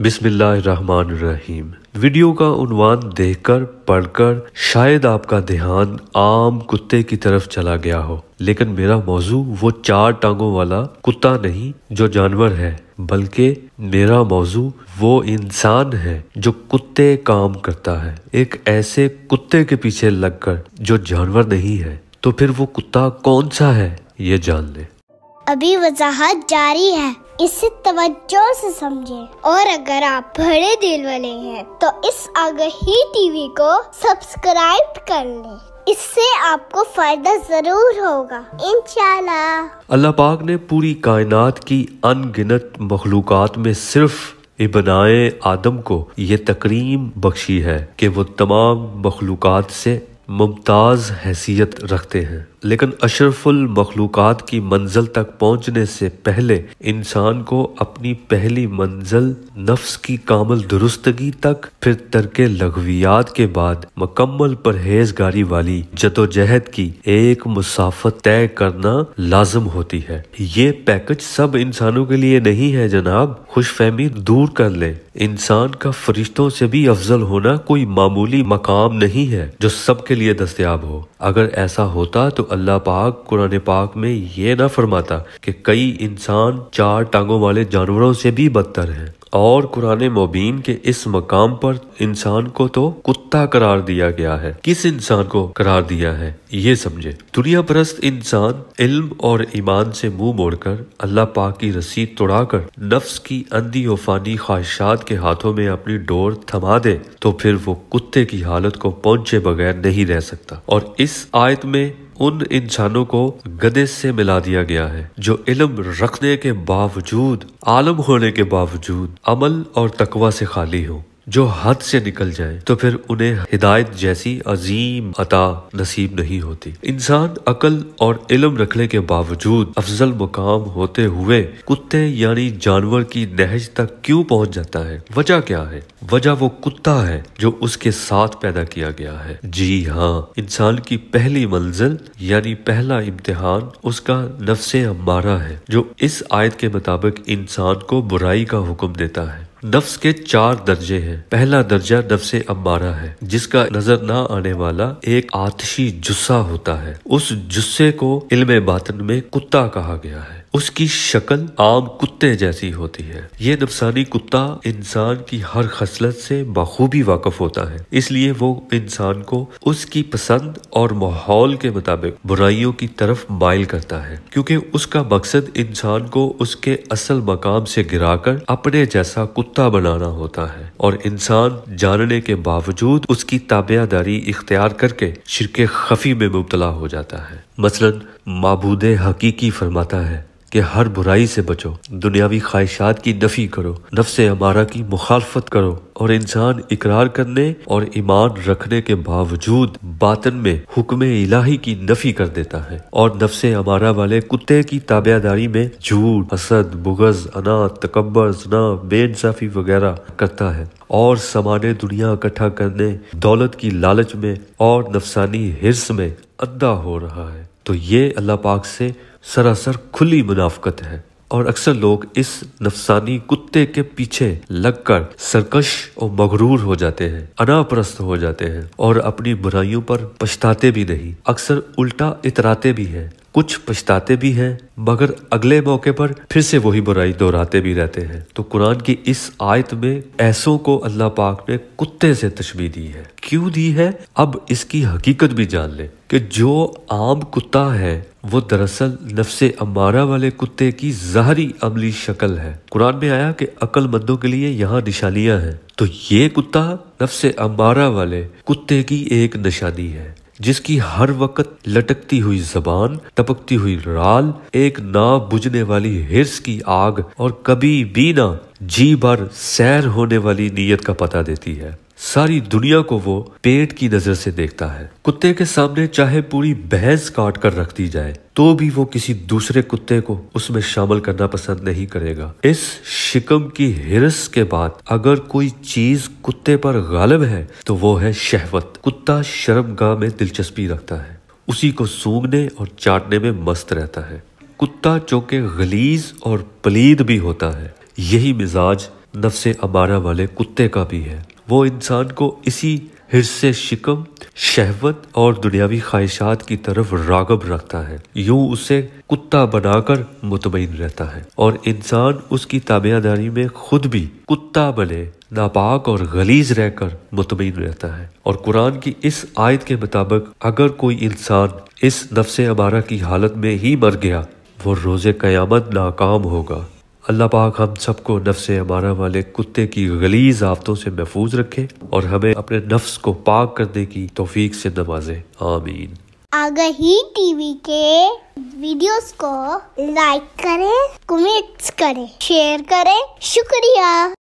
بسم اللہ الرحمن الرحیم۔ ویڈیو کا عنوان دیکھ کر پڑھ کر شاید آپ کا دھیان عام کتے کی طرف چلا گیا ہو، لیکن میرا موضوع وہ 4 ٹانگوں والا کتا نہیں جو جانور ہے، بلکہ میرا موضوع وہ انسان ہے جو کتے کام کرتا ہے، ایک ایسے کتے کے پیچھے لگ کر جو جانور نہیں ہے۔ تو پھر وہ کتا کون سا ہے، یہ جان لیں۔ ابھی وضاحت جاری ہے، اسے توجہ سے سمجھیں، اور اگر آپ بڑے دل والے ہیں تو اس آگہی ٹی وی کو سبسکرائب کر لیں، اس سے آپ کو فائدہ ضرور ہوگا انشاءاللہ۔ اللہ پاک نے پوری کائنات کی ان گنت مخلوقات میں صرف ابنائے آدم کو یہ تکریم بخشی ہے کہ وہ تمام مخلوقات سے ممتاز حیثیت رکھتے ہیں، لیکن اشرف المخلوقات کی منزل تک پہنچنے سے پہلے انسان کو اپنی پہلی منزل نفس کی کامل درستگی تک، پھر ترک لغویات کے بعد مکمل پرہیزگاری والی جدوجہد کی ایک مسافت طے کرنا لازم ہوتی ہے۔ یہ پیکج سب انسانوں کے لیے نہیں ہے جناب، خوش فہمی دور کر لیں۔ انسان کا فرشتوں سے بھی افضل ہونا کوئی معمولی مقام نہیں ہے جو سب کے لیے دستیاب ہو۔ اگر ایسا ہوتا تو اللہ پاک قرآن پاک میں یہ نہ فرماتا کہ کئی انسان 4 ٹانگوں والے جانوروں سے بھی بدتر ہیں، اور قرآن مبین کے اس مقام پر انسان کو تو کتا قرار دیا گیا ہے۔ کس انسان کو قرار دیا ہے یہ سمجھے۔ دنیا پرست انسان علم اور ایمان سے منہ موڑ کر اللہ پاک کی رسی توڑا کر نفس کی اندھی و فانی خواہشات کے ہاتھوں میں اپنی ڈور تھما دے تو پھر وہ کتے کی حالت کو پہنچے بغیر نہیں رہ سکتا۔ اور اس آیت میں ان انسانوں کو گدھے سے ملا دیا گیا ہے جو علم رکھنے کے باوجود، عالم ہونے کے باوجود عمل اور تقوی سے خالی ہوں، جو حد سے نکل جائیں تو پھر انہیں ہدایت جیسی عظیم عطا نصیب نہیں ہوتی۔ انسان عقل اور علم رکھنے کے باوجود افضل مقام ہوتے ہوئے کتے یعنی جانور کی نہج تک کیوں پہنچ جاتا ہے؟ وجہ کیا ہے؟ وجہ وہ کتا ہے جو اس کے ساتھ پیدا کیا گیا ہے۔ جی ہاں، انسان کی پہلی منزل یعنی پہلا امتحان اس کا نفس امارہ ہے، جو اس آیت کے مطابق انسان کو برائی کا حکم دیتا ہے۔ نفس کے 4 درجے ہیں۔ پہلا درجہ نفس امارہ ہے، جس کا نظر نہ آنے والا ایک آتشی جثہ ہوتا ہے۔ اس جثے کو علم باطن میں کتا کہا گیا ہے۔ اس کی شکل عام کتے جیسی ہوتی ہے۔ یہ نفسانی کتا انسان کی ہر خصلت سے بخوبی واقف ہوتا ہے، اس لیے وہ انسان کو اس کی پسند اور ماحول کے مطابق برائیوں کی طرف مائل کرتا ہے، کیونکہ اس کا مقصد انسان کو اس کے اصل مقام سے گرا کر اپنے جیسا کتا بنانا ہوتا ہے، اور انسان جاننے کے باوجود اس کی تابع داری اختیار کر کے شرک خفی میں مبتلا ہو جاتا ہے۔ مثلا معبود حقیقی فرماتا ہے کہ ہر برائی سے بچو، دنیاوی خواہشات کی نفی کرو، نفس امارہ کی مخالفت کرو، اور انسان اقرار کرنے اور ایمان رکھنے کے باوجود باطن میں حکم الہی کی نفی کر دیتا ہے، اور نفس امارہ والے کتے کی تابع داری میں جھوٹ، حسد، بغض، انات، تکبر، زنا، بے انصافی وغیرہ کرتا ہے، اور سامان دنیا اکٹھا کرنے، دولت کی لالچ میں اور نفسانی حرص میں اندھا ہو رہا ہے۔ تو یہ اللہ پاک سے سراسر کھلی منافقت ہے، اور اکثر لوگ اس نفسانی کتے کے پیچھے لگ کر سرکش اور مغرور ہو جاتے ہیں، انا پرست ہو جاتے ہیں، اور اپنی برائیوں پر پچھتاتے بھی نہیں، اکثر الٹا اتراتے بھی ہیں۔ کچھ پچھتاتے بھی ہیں مگر اگلے موقع پر پھر سے وہی برائی دہراتے بھی رہتے ہیں۔ تو قرآن کی اس آیت میں ایسوں کو اللہ پاک نے کتے سے تشبیہ دی ہے۔ کیوں دی ہے؟ اب اس کی حقیقت بھی جان لیں کہ جو عام کتا ہے وہ دراصل نفس امارہ والے کتے کی ظاہری عملی شکل ہے۔ قرآن میں آیا کہ عقل مندوں کے لیے یہاں نشانیاں ہیں، تو یہ کتا نفس امارہ والے کتے کی ایک نشانی ہے، جس کی ہر وقت لٹکتی ہوئی زبان، ٹپکتی ہوئی رال، ایک نہ بجھنے والی حرص کی آگ، اور کبھی بھی نہ جی بھر سیر ہونے والی نیت کا پتہ دیتی ہے۔ ساری دنیا کو وہ پیٹ کی نظر سے دیکھتا ہے۔ کتے کے سامنے چاہے پوری بھینس کاٹ کر رکھ دی جائے تو بھی وہ کسی دوسرے کتے کو اس میں شامل کرنا پسند نہیں کرے گا۔ اس شکم کی حرص کے بعد اگر کوئی چیز کتے پر غالب ہے تو وہ ہے شہوت۔ کتا شرمگاہ میں دلچسپی رکھتا ہے، اسی کو سونگھنے اور چاٹنے میں مست رہتا ہے۔ کتا چونکہ غلیظ اور پلید بھی ہوتا ہے، یہی مزاج نفس امارہ والے کتے کا بھی ہے۔ وہ انسان کو اسی حرص شکم، شہوت اور دنیاوی خواہشات کی طرف راغب رکھتا ہے، یوں اسے کتا بنا کر مطمئن رہتا ہے، اور انسان اس کی تابعداری میں خود بھی کتا بنے، ناپاک اور غلیظ رہ کر مطمئن رہتا ہے۔ اور قرآن کی اس آیت کے مطابق اگر کوئی انسان اس نفس امارہ کی حالت میں ہی مر گیا، وہ روز قیامت ناکام ہوگا۔ اللہ پاک ہم سب کو نفس امارہ والے کتے کی غلیظ آفتوں سے محفوظ رکھے اور ہمیں اپنے نفس کو پاک کرنے کی توفیق سے نوازے، آمین۔ آگہی ٹی وی کے ویڈیوز کو لائک کریں، کمنٹس کریں، شیئر کریں۔ شکریہ۔